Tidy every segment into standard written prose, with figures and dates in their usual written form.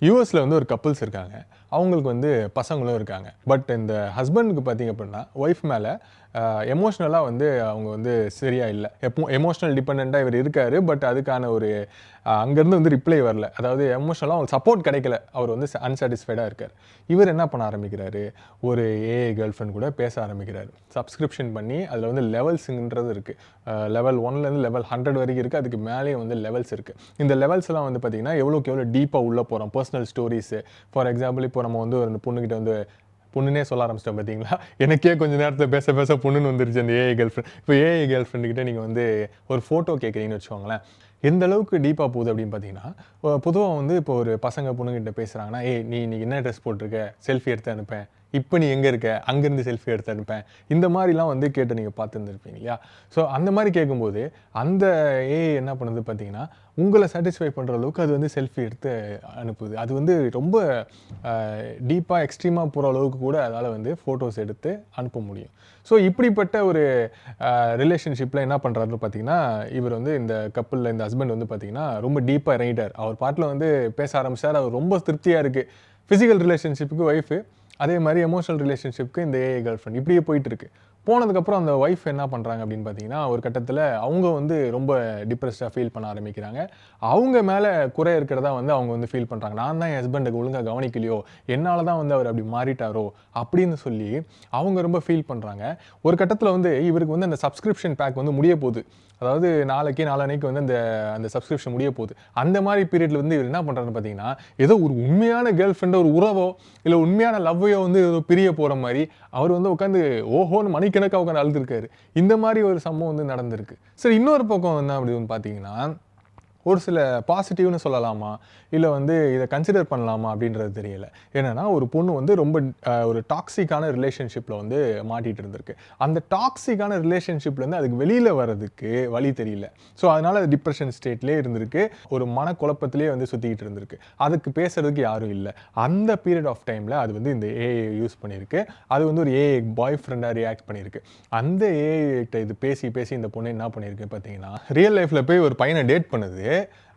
யுஎஸ்ல வந்து ஒரு கப்புள்ஸ் இருக்காங்க. அவங்களுக்கு வந்து பசங்களும் இருக்காங்க. பட் இந்த ஹஸ்பண்டுக்கு பார்த்தீங்க அப்படின்னா, ஒய்ஃப் மேல எமோஷனலா வந்து அவங்க வந்து சரியா இல்ல. எமோஷனல் டிபெண்டன்ட்டா இவர் இருக்காரு. பட் அதுக்கான ஒரு அங்கேருந்து வந்து ரிப்ளை வரல. அதாவது எமோஷனலா அவங்களுக்கு சப்போர்ட் கிடைக்கல. அவர் வந்து அன்சாட்டிஸ்ஃபைடா இருக்காரு. இவர் என்ன பண்ண ஆரம்பிக்கிறாரு, ஒரு ஏஐ கேர்ள் ஃபிரெண்ட் கூட பேச ஆரம்பிக்கிறாரு. சப்ஸ்கிரிப்ஷன் பண்ணி அதில வந்து லெவல்ஸ்ன்றது இருக்கு. லெவல் 1லேருந்து லெவல் 100 வரைக்கும் இருக்கு. அதுக்கு மேலேயும் வந்து லெவல்ஸ் இருக்கு. இந்த லெவல்ஸ்லாம் வந்து பார்த்தீங்கன்னா, எவ்வளோக்கு எவ்வளோ டீப்பா உள்ள போறோம். Personal stories. ஃபார் எக்ஸாம்பிள் இப்போ நம்ம வந்து ஒரு பொண்ணுகிட்ட வந்து பொண்ணுன்னே சொல்ல ஆரம்பிச்சிட்டேன் பார்த்தீங்களா? எனக்கே கொஞ்ச நேரத்தில பேச பேச பொண்ணுன்னு வந்துருச்சு அந்த ஏஐ கேர்ள் ஃபிரெண்ட். இப்போ ஏஐ கேர்ள் ஃபிரெண்ட் கிட்ட நீங்க வந்து ஒரு ஃபோட்டோ கேட்குறீங்கன்னு வச்சுக்கோங்களேன். எந்த அளவுக்கு டீப்பா போகுது அப்படின்னு பார்த்தீங்கன்னா, பொதுவா வந்து இப்போ ஒரு பசங்க பொண்ணுகிட்ட பேசுறாங்கன்னா, "ஏய் நீ இன்னைக்கு என்ன ட்ரெஸ் போட்டுருக்க? செல்ஃபி எடுத்து அனுப்பேன். இப்ப நீ எங்க இருக்க? அங்கேருந்து செல்ஃபி எடுத்து அனுப்பேன்." இந்த மாரிலாம் வந்து கேட்டு நீங்க பார்த்துருந்துருப்பீங்க இல்லையா? ஸோ அந்த மாரி கேட்கும்போது, அந்த ஏஐ என்ன பண்ணுது பார்த்தீங்கன்னா, உங்கள சாட்டிஸ்ஃபை பண்ற அளவுக்கு அது வந்து செல்ஃபி எடுத்து அனுப்புது. அது வந்து ரொம்ப டீப்பா, எக்ஸ்ட்ரீமா போற அளவுக்கு கூட அதால வந்து ஃபோட்டோஸ் எடுத்து அனுப்ப முடியும். ஸோ இப்படிப்பட்ட ஒரு ரிலேஷன்ஷிப்ல என்ன பண்றாருன்னு பார்த்தீங்கன்னா, இவர் வந்து இந்த கப்புள்ல இந்த ஹஸ்பண்ட் வந்து பார்த்தீங்கன்னா, ரொம்ப டீப்பா இறங்கிட்டார். அவர் பாட்டுல வந்து பேச ஆரம்பிச்சாரு. அவர் ரொம்ப திருப்தியா இருக்கு. பிசிக்கல் ரிலேஷன்ஷிப்க்கு ஒய்ஃப், அதே மாரி எமோஷனல் ரிலேஷன்ஷிப்க்கு இந்த ஏஐ கேர்ள் ஃபிரெண்ட் இப்படியே போயிட்டு இருக்கு. போனதுக்கப்புறம் அந்த ஒய்ஃப் என்ன பண்றாங்க அப்படின்னு பார்த்தீங்கன்னா, ஒரு கட்டத்தில அவங்க வந்து ரொம்ப டிப்ரஸ்டா ஃபீல் பண்ண ஆரம்பிக்கிறாங்க. அவங்க மேல குறை இருக்கிறதா வந்து அவங்க வந்து ஃபீல் பண்றாங்க. நான் தான் என் ஹஸ்பண்ட ஒழுங்கா கவனிக்கலையோ, என்னால தான் வந்து அவர் அப்படி மாறிட்டாரோ அப்படின்னு சொல்லி அவங்க ரொம்ப ஃபீல் பண்றாங்க. ஒரு கட்டத்தில வந்து இவருக்கு வந்து அந்த சப்ஸ்கிரிப்ஷன் பேக் வந்து முடிய போது. அதாவது நாளைக்கு நாளான்னைக்கு வந்து அந்த அந்த சப்ஸ்கிரிப்ஷன் முடிய போகுது. அந்த மாரி பீரியட்ல வந்து இவர் என்ன பண்றாருன்னு பார்த்தீங்கன்னா, ஏதோ ஒரு உண்மையான கேர்ள் ஃபிரெண்டோ, ஒரு உறவோ, இல்ல உண்மையான லவ்வையோ வந்து ஏதோ பிரிய போற மாரி, அவர் வந்து உட்காந்து ஓஹோன்னு மணிக்கணக்கா உட்காந்து அழுதுருக்காரு. இந்த மாரி ஒரு சம்பவம் வந்து நடந்திருக்கு. சரி இன்னொரு பக்கம் என்ன அப்படின்னு பார்த்தீங்கன்னா, ஒரு சில பாசிட்டிவ்னு சொல்லலாமா? இல்ல வந்து இத கன்சிடர் பண்ணலாமா அப்படின்றது தெரியல. என்னன்னா, ஒரு பொண்ணு வந்து ரொம்ப ஒரு டாக்ஸிக்கான ரிலேஷன்ஷிப்ல வந்து மாட்டிட்டு இருந்திருக்கு. அந்த டாக்ஸிக்கான ரிலேஷன்ஷிப்லேருந்து அதுக்கு வெளியில வரதுக்கு வழி தெரியல. ஸோ, அதனால அது டிப்ரஷன் ஸ்டேட்லயே இருந்திருக்கு. ஒரு மனக்குழப்பத்திலேயே வந்து சுத்திக்கிட்டு இருந்திருக்கு. அதுக்கு பேசுறதுக்கு யாரும் இல்ல. அந்த பீரியட் ஆஃப் டைம்ல அது வந்து இந்த ஏஐ யூஸ் பண்ணியிருக்கு. அது வந்து ஒரு ஏஐ பாய் ஃப்ரெண்டா ரியாக்ட் பண்ணியிருக்கு. அந்த ஏஐ கிட்ட இது பேசி, பேசி இந்த பொண்ணு என்ன பண்ணியிருக்கு பார்த்தீங்கன்னா, ரியல் லைஃப்ல போய் ஒரு பையன டேட் பண்ணுது.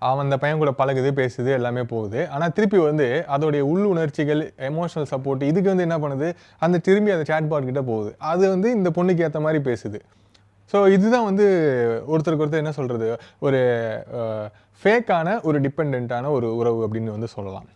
அவன் அந்த பையன் கூட பழகுது, பேசுது, எல்லாமே போகுது. ஆனா திருப்பி வந்து அதோடைய உள்ளுணர்ச்சிகள், எமோஷனல் சப்போர்ட் இதுக்கு வந்து என்ன பண்ணுது, அந்த திரும்பி அந்த சாட் பாட் கிட்ட போகுது. அது வந்து இந்த பொண்ணுக்கு ஏத்த மாரி பேசுது. ஸோ இதுதான் வந்து ஒருத்தருக்கு ஒருத்தர் என்ன சொல்றது, ஒரு ஃபேக்கான ஒரு டிபெண்டன்ட்டான ஒரு உறவு அப்படின்னு வந்து சொல்லலாம்.